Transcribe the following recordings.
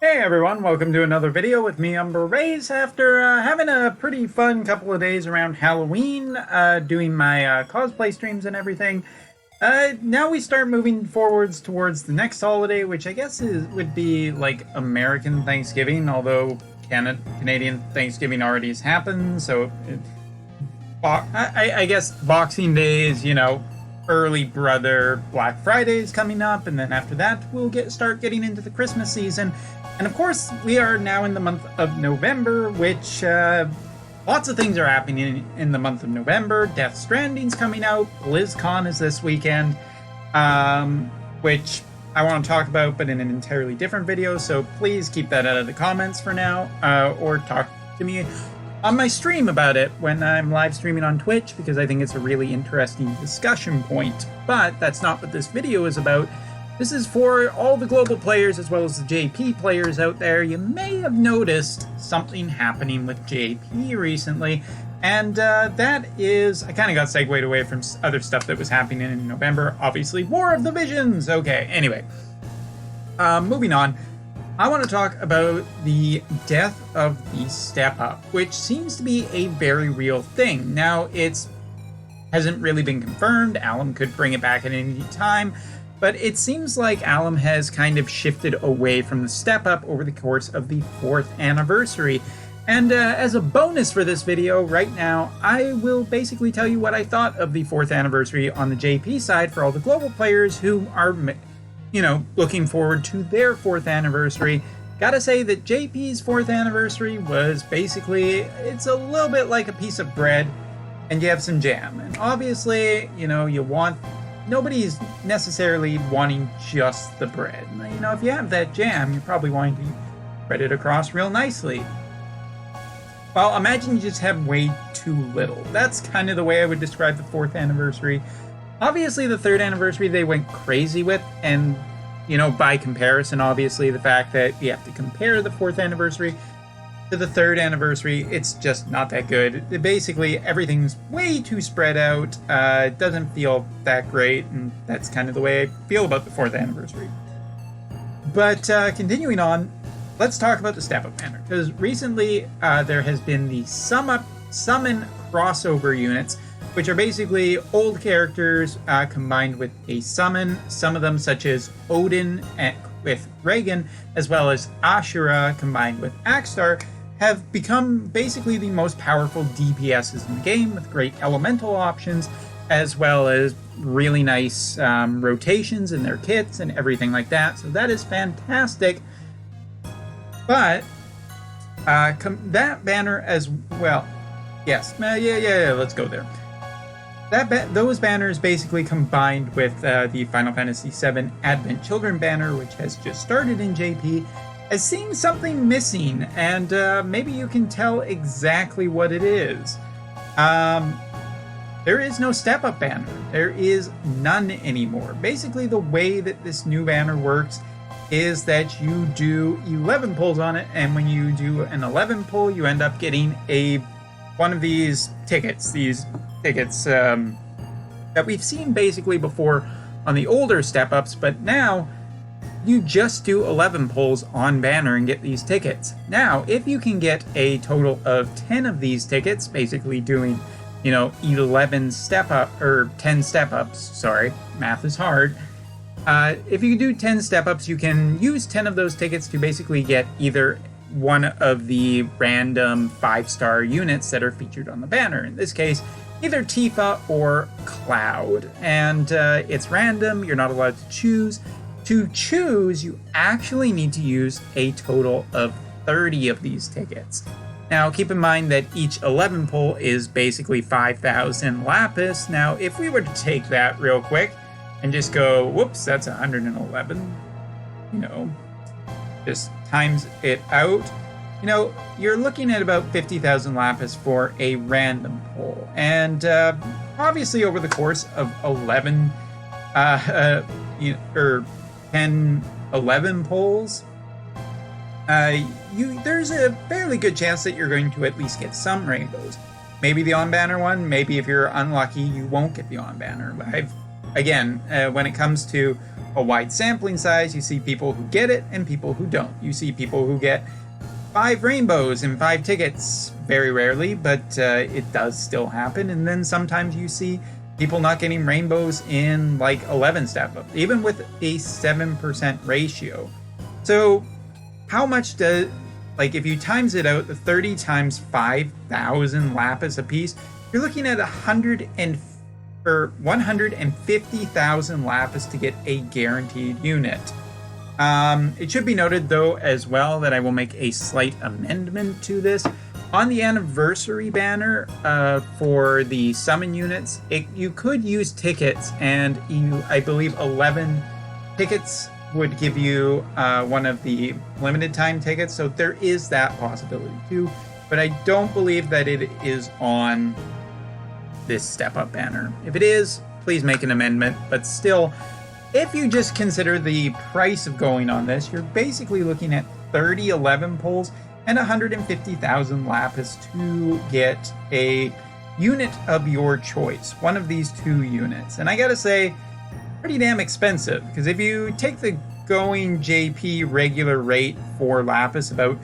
Hey everyone, welcome to another video with me, Umber Rays. After having a pretty fun couple of days around Halloween, doing my cosplay streams and everything, now we start moving forwards towards the next holiday, which I guess would be like American Thanksgiving, although Canadian Thanksgiving already has happened, so I guess Boxing Day is, early brother. Black Friday is coming up, and then after that we'll start getting into the Christmas season. And of course, we are now in the month of November, which lots of things are happening in the month of November. Death Stranding's coming out. BlizzCon is this weekend, which I want to talk about, but in an entirely different video. So please keep that out of the comments for now, or talk to me on my stream about it when I'm live streaming on Twitch, because I think it's a really interesting discussion point. But that's not what this video is about. This is for all the global players as well as the JP players out there. You may have noticed something happening with JP recently, and that is, I kind of got segued away from other stuff that was happening in November. Obviously, War of the Visions. Okay, anyway, moving on. I want to talk about the death of the Step Up, which seems to be a very real thing. Now, it hasn't really been confirmed. Alum could bring it back at any time. But it seems like Alum has kind of shifted away from the Step Up over the course of the 4th anniversary. And as a bonus for this video, right now, I will basically tell you what I thought of the 4th anniversary on the JP side for all the global players who are, looking forward to their 4th anniversary. Gotta say that JP's 4th anniversary was basically, it's a little bit like a piece of bread, and you have some jam. And obviously, nobody's necessarily wanting just the bread. If you have that jam, you're probably wanting to spread it across real nicely. Well, imagine you just have way too little. That's kind of the way I would describe the 4th anniversary. Obviously, the 3rd anniversary they went crazy with, and, by comparison, obviously, the fact that you have to compare the 4th anniversary to the 3rd anniversary, it's just not that good. Basically, everything's way too spread out. It doesn't feel that great, and that's kind of the way I feel about the 4th anniversary. But continuing on, let's talk about the Step Up banner, because recently there has been the Summon crossover units, which are basically old characters combined with a summon. Some of them, such as Odin with Reagan, as well as Ashura combined with Axstar, have become basically the most powerful DPSs in the game, with great elemental options, as well as really nice rotations in their kits and everything like that. So that is fantastic. But that banner as well, yes, yeah, let's go there. Those banners basically combined with the Final Fantasy VII Advent Children banner, which has just started in JP, has seen something missing, and maybe you can tell exactly what it is. There is no Step Up banner. There is none anymore. Basically, the way that this new banner works is that you do 11 pulls on it, and when you do an 11 pull, you end up getting one of these tickets. These tickets that we've seen basically before on the older step-ups, but now you just do 11 pulls on banner and get these tickets. Now, if you can get a total of 10 of these tickets, basically doing, 11 step-up, or 10 step-ups, sorry, math is hard. If you do 10 step-ups, you can use 10 of those tickets to basically get either one of the random 5-star units that are featured on the banner. In this case, either Tifa or Cloud. And it's random, you're not allowed to choose. To choose, you actually need to use a total of 30 of these tickets. Now, keep in mind that each 11 pull is basically 5,000 lapis. Now, if we were to take that real quick and just go, whoops, that's 111, just times it out, you're looking at about 50,000 lapis for a random pull. And obviously over the course of 11, or 10, 11 pulls, there's a fairly good chance that you're going to at least get some rainbows. Maybe the on-banner one, maybe if you're unlucky, you won't get the on-banner. Again, when it comes to a wide sampling size, you see people who get it and people who don't. You see people who get 5 rainbows and 5 tickets, very rarely, but it does still happen. And then sometimes you see people not getting rainbows in like 11 step-ups, even with a 7% ratio. So how much does, like if you times it out, the 30 times 5,000 lapis apiece, you're looking at 150,000 lapis to get a guaranteed unit. It should be noted though as well that I will make a slight amendment to this. On the anniversary banner for the summon units, you could use tickets, and I believe 11 tickets would give you one of the limited time tickets, so there is that possibility too, but I don't believe that it is on this step up banner. If it is, please make an amendment, but still, if you just consider the price of going on this, you're basically looking at 30 11 pulls and 150,000 lapis to get a unit of your choice, one of these 2 units. And I gotta say, pretty damn expensive, because if you take the going JP regular rate for lapis, about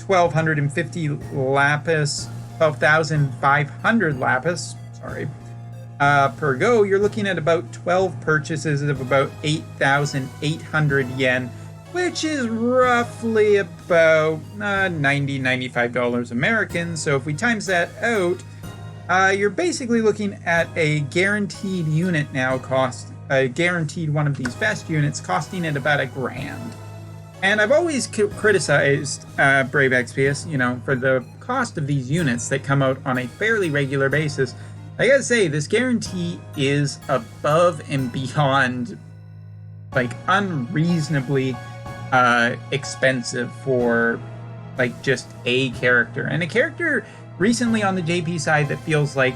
1,250 lapis, 12,500 lapis, per go, you're looking at about 12 purchases of about 8,800 yen, which is roughly about $95 American. So if we times that out, you're basically looking at a guaranteed unit now guaranteed one of these best units costing at about $1,000. And I've always criticized Brave XPS, for the cost of these units that come out on a fairly regular basis. I gotta say, this guarantee is above and beyond, like, unreasonably expensive for, like, just a character. And a character recently on the JP side that feels like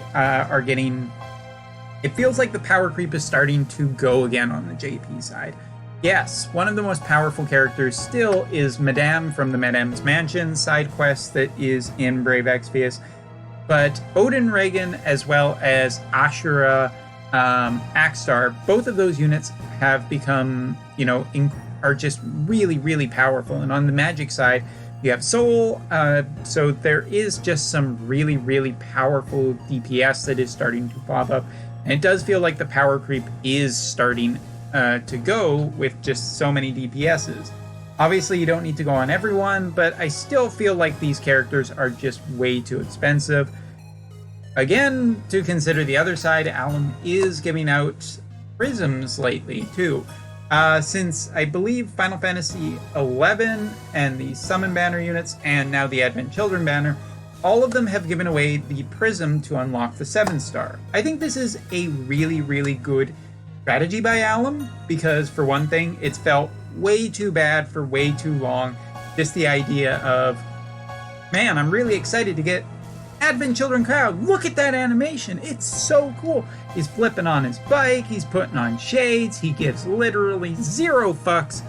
it feels like the power creep is starting to go again on the JP side. Yes, one of the most powerful characters still is Madame from the Madame's Mansion side quest that is in Brave Exvius. But Odin Reagan as well as Ashura Akstar, both of those units have become, are just really, really powerful. And on the magic side, you have Soul, so there is just some really, really powerful DPS that is starting to pop up. And it does feel like the power creep is starting to go with just so many DPSs. Obviously, you don't need to go on everyone, but I still feel like these characters are just way too expensive. Again, to consider the other side, Alum is giving out Prisms lately, too. Since I believe Final Fantasy XI and the Summon Banner units, and now the Advent Children banner, all of them have given away the Prism to unlock the 7-star. I think this is a really, really good strategy by Alum, because for one thing, it's felt way too bad for way too long. Just the idea of, man, I'm really excited to get Advent Children crowd. Look at that animation. It's so cool. He's flipping on his bike. He's putting on shades. He gives literally 0 fucks.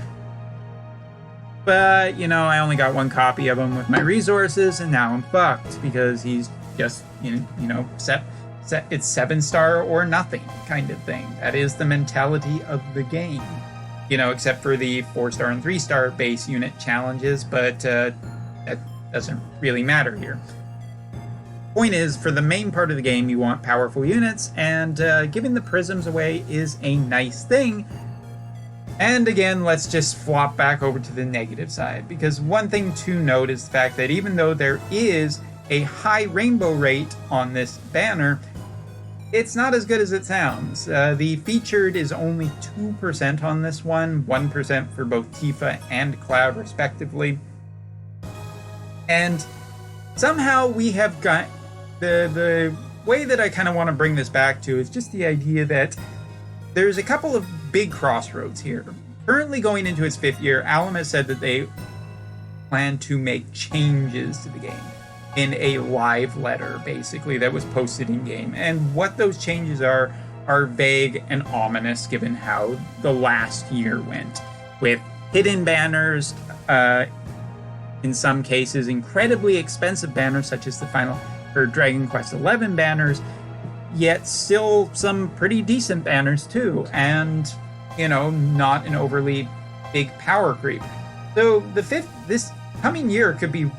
But, I only got 1 copy of him with my resources, and now I'm fucked because he's just, set it's 7-star or nothing kind of thing. That is the mentality of the game. Except for the 4-star and 3-star base unit challenges, but that doesn't really matter here. Point is, for the main part of the game, you want powerful units, and giving the prisms away is a nice thing. And again, let's just flop back over to the negative side, because one thing to note is the fact that even though there is a high rainbow rate on this banner, it's not as good as it sounds. The featured is only 2% on this one, 1% for both Tifa and Cloud, respectively. And somehow we have got the way that I kind of want to bring this back to is just the idea that there's a couple of big crossroads here. Currently going into its 5th year, Alum has said that they plan to make changes to the game in a live letter, basically, that was posted in-game. And what those changes are vague and ominous given how the last year went. With hidden banners, in some cases incredibly expensive banners such as the Final or Dragon Quest XI banners, yet still some pretty decent banners too. And not an overly big power creep. So this coming year could be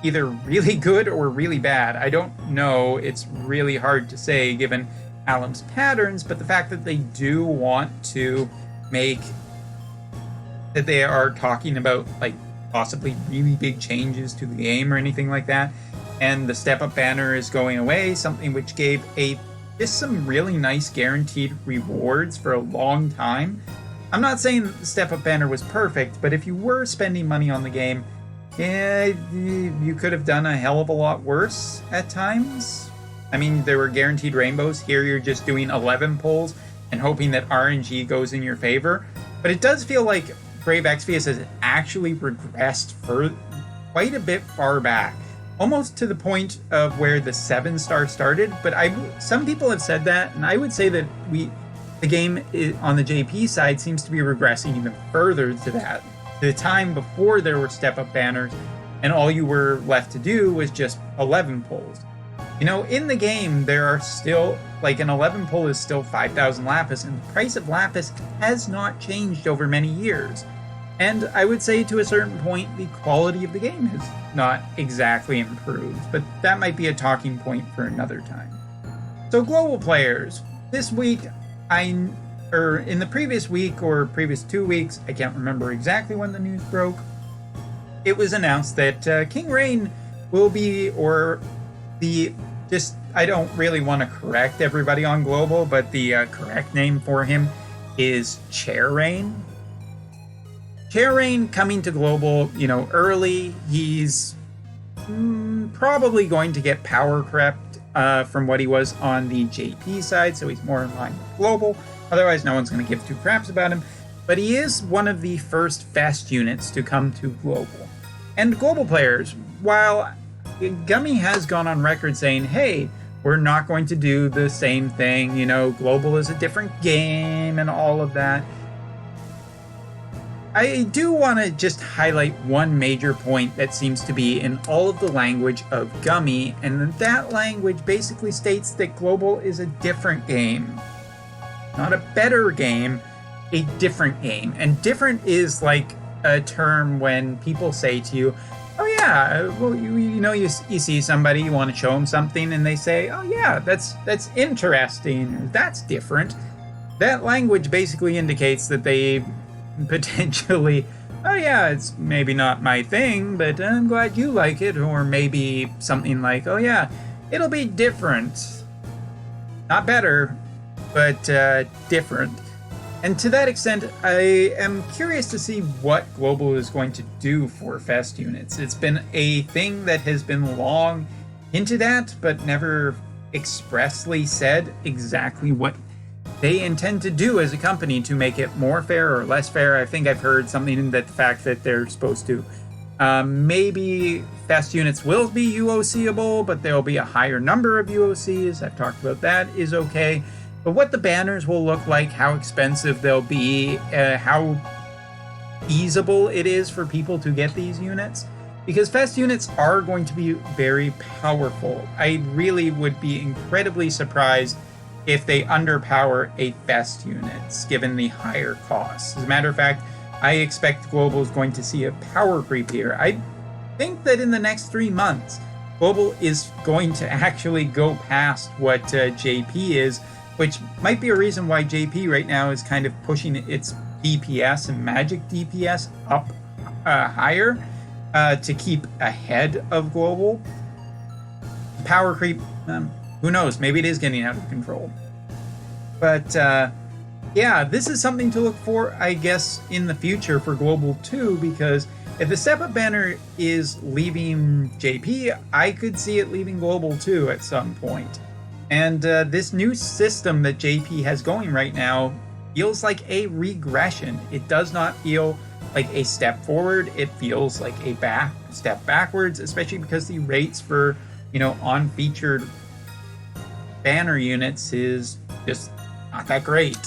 either really good or really bad. I don't know. It's really hard to say given Alum's patterns, but the fact that they do want to that they are talking about like possibly really big changes to the game or anything like that, and the step-up banner is going away, something which gave just some really nice guaranteed rewards for a long time. I'm not saying that the step-up banner was perfect, but if you were spending money on the game, you could have done a hell of a lot worse at times. I mean, there were guaranteed rainbows. Here you're just doing 11 pulls and hoping that RNG goes in your favor. But it does feel like Brave Exvius has actually regressed for quite a bit far back, almost to the point of where the 7-star started. But some people have said that, and I would say that the game on the JP side seems to be regressing even further to that, to the time before there were step-up banners, and all you were left to do was just 11 pulls. In the game, there are still, like, an 11 pull is still 5,000 Lapis, and the price of Lapis has not changed over many years. And I would say to a certain point, the quality of the game has not exactly improved, but that might be a talking point for another time. So global players, this week, in the previous week or previous 2 weeks, I can't remember exactly when the news broke, it was announced that King Rain will be, I don't really want to correct everybody on global, but the correct name for him is Chair Rain. Chair Rain coming to global, early. He's probably going to get power crept from what he was on the JP side, so he's more in line with global. Otherwise, no one's going to give two craps about him. But he is one of the first fast units to come to global. And global players, while Gummy has gone on record saying, hey, we're not going to do the same thing, global is a different game and all of that, I do want to just highlight one major point that seems to be in all of the language of Gummy, and that language basically states that global is a different game. Not a better game, a different game. And different is like a term when people say to you, oh yeah, well, you see somebody, you want to show them something, and they say, oh yeah, that's interesting, or that's different. That language basically indicates that they potentially, oh yeah, it's maybe not my thing, but I'm glad you like it, or maybe something like, oh yeah, it'll be different. Not better, but different. And to that extent, I am curious to see what global is going to do for fest units. It's been a thing that has been long hinted at, but never expressly said exactly what they intend to do as a company to make it more fair or less fair. I think I've heard something that the fact that they're supposed to maybe fest units will be UOC-able, but there'll be a higher number of UOCs. I've talked about that is okay. But what the banners will look like, how expensive they'll be, how feasible it is for people to get these units. Because fest units are going to be very powerful. I really would be incredibly surprised if they underpower a fest units, given the higher costs. As a matter of fact, I expect global is going to see a power creep here. I think that in the next 3 months, global is going to actually go past what JP is, which might be a reason why JP right now is kind of pushing its DPS and magic DPS up higher to keep ahead of global. Power creep, who knows? Maybe it is getting out of control. But yeah, this is something to look for, I guess, in the future for global too, because if the step-up banner is leaving JP, I could see it leaving global too at some point. And this new system that JP has going right now feels like a regression. It does not feel like a step forward. It feels like a step backwards, especially because the rates for, on-featured banner units is just not that great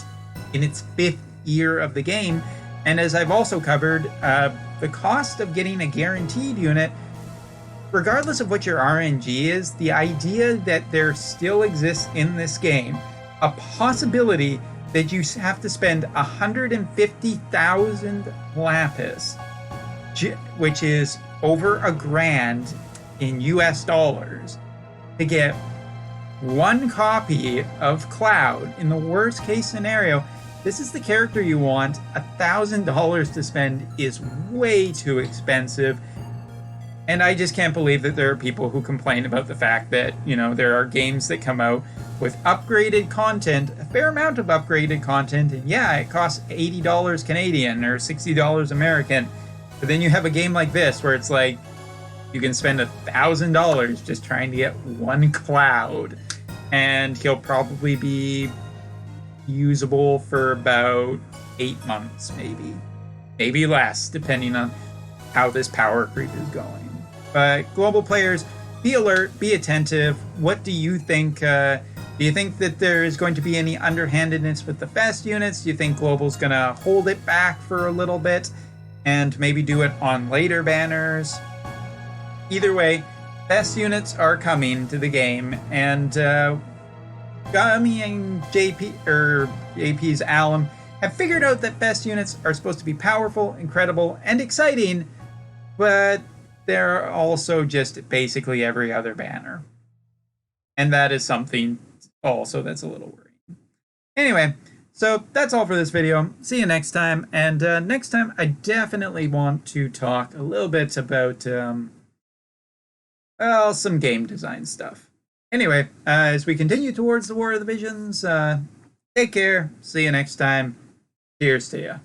in its 5th year of the game. And as I've also covered, the cost of getting a guaranteed unit, regardless of what your RNG is, the idea that there still exists in this game a possibility that you have to spend 150,000 lapis, which is over $1,000 in US dollars, to get one copy of Cloud. In the worst case scenario, this is the character you want. $1,000 to spend is way too expensive. And I just can't believe that there are people who complain about the fact that, you know, there are games that come out with upgraded content, a fair amount of upgraded content, and yeah, it costs $80 Canadian or $60 American. But then you have a game like this where it's like you can spend $1,000 just trying to get one Cloud, and he'll probably be usable for about 8 months, maybe less, depending on how this power creep is going. But global players, be alert, be attentive. What do you think? Do you think that there is going to be any underhandedness with the fest units? Do you think global's gonna hold it back for a little bit and maybe do it on later banners? Either way, fest units are coming to the game, and Gummy and JP's Alum have figured out that fest units are supposed to be powerful, incredible, and exciting, but they're also just basically every other banner. And that is something also that's a little worrying. Anyway, so that's all for this video. See you next time. And next time, I definitely want to talk a little bit about, well, some game design stuff. Anyway, as we continue towards the War of the Visions, take care. See you next time. Cheers to ya.